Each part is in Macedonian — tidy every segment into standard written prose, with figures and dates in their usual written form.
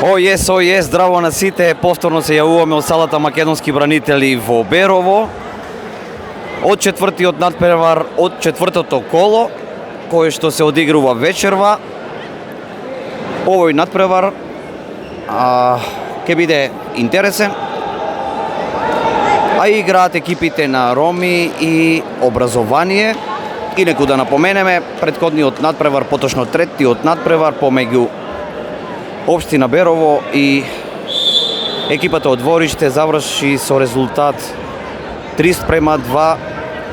О, здраво на сите, повторно се јавуваме од салата Македонски бранители во Берово. Од четвртиот надпревар, од четвртото коло, кој што се одигрува вечерва. Овој надпревар ќе биде интересен, а играат екипите на Роми и Образование. Инаку да напоменеме, претходниот надпревар, поточно третиот надпревар помеѓу Општина Берово и екипата од двориште заврши со резултат 3:2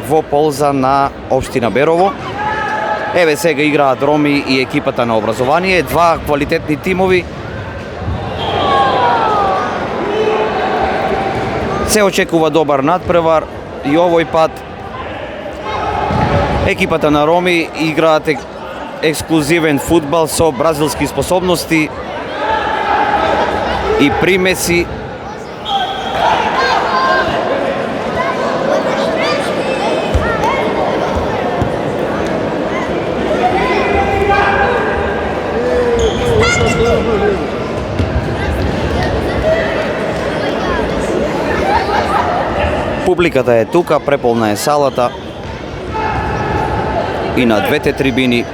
во полза на Општина Берово. Еве сега играат Роми и екипата на Образование, два квалитетни тимови. Се очекува добар надпревар и овој пат екипата на Роми играат ексклузивен фудбал со бразилски способности и примеси. Публиката е тука, преполна е салата и на двете трибини.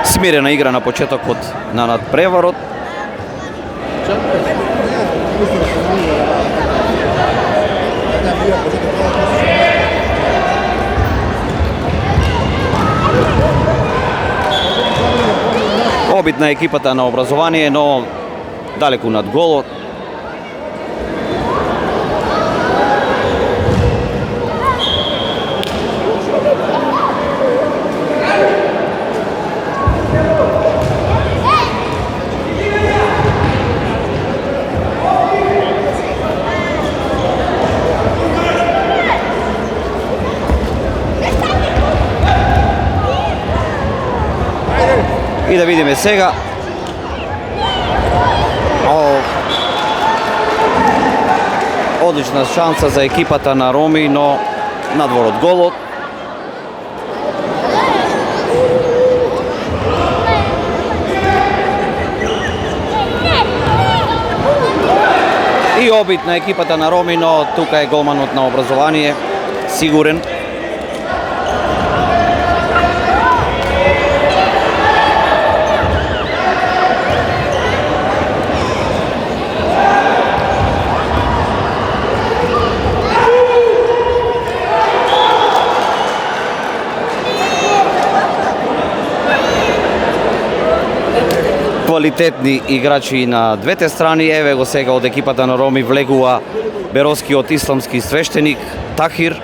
Смирена игра на почетокот на надпреварот. Обид на екипата на Образование, но далеку над голот. И да видиме сега. Одлична шанса за екипата на Роми, но надвор од голот. И обид на екипата на Роми, но тука е голманот на Образование, сигурен. Квалитетни играчи на двете страни. Еве го сега од екипата на Роми влегува беровскиот исламски свештеник Тахир,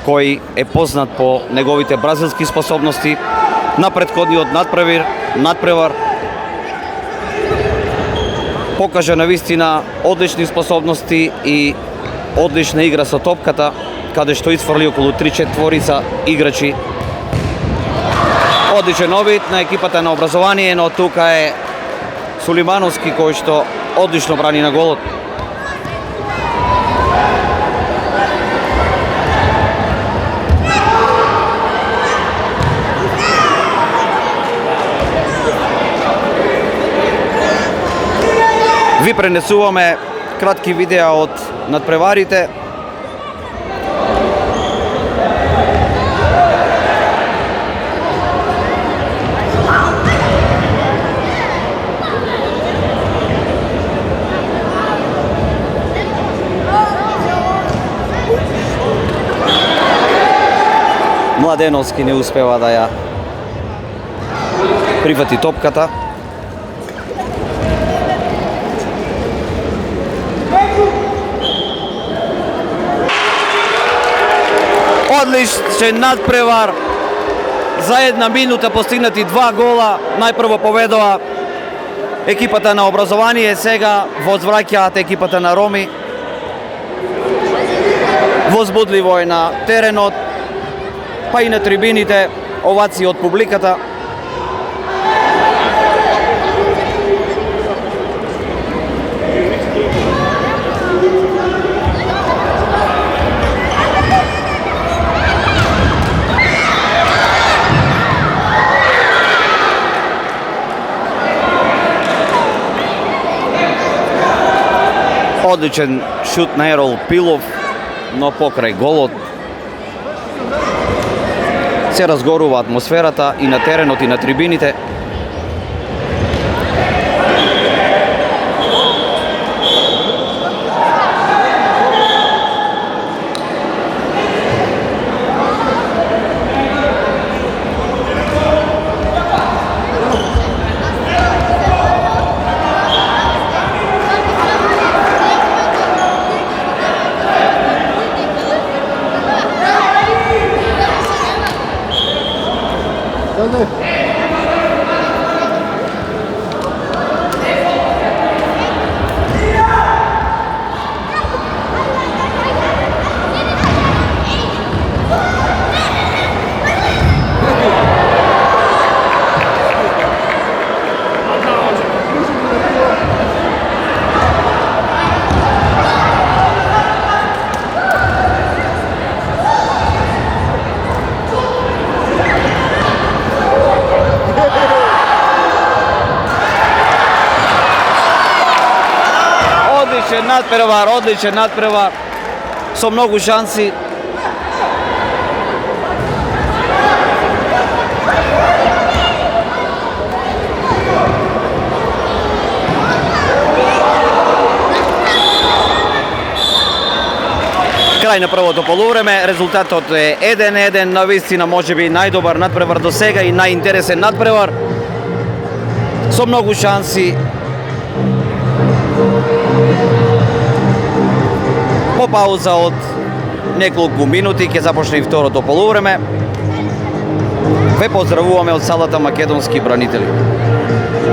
кој е познат по неговите бразилски способности. На претходниот надпревар покажа навистина одлични способности и одлична игра со топката, каде што исфрли околу 3-4 играчи. Одличен обид на екипата на Образование, но тука е Сулимановски, кој што одлично брани на голот. Ви пренесуваме кратки видеа од надпреварите. Младеновски не успева да ја прифати топката. Одличен надпревар. За една минута постигнати 2 гола. Најпрво поведува екипата на Образование, сега возвраќаат екипата на Роми. Возбудливо е на теренот, па и на трибините, овации од публиката. Одличен шут на Ерол Пилов, но покрај голот. Се разгорува атмосферата и на теренот и на трибините. Одличен надпревар, со многу шанси. Крај на првото полувреме, резултатот е 1-1, навистина можеби најдобар надпревар до сега и најинтересен надпревар, со многу шанси. По пауза од неколку минути ќе започне и второто полувреме. Ве поздравуваме од салата македонски бранители.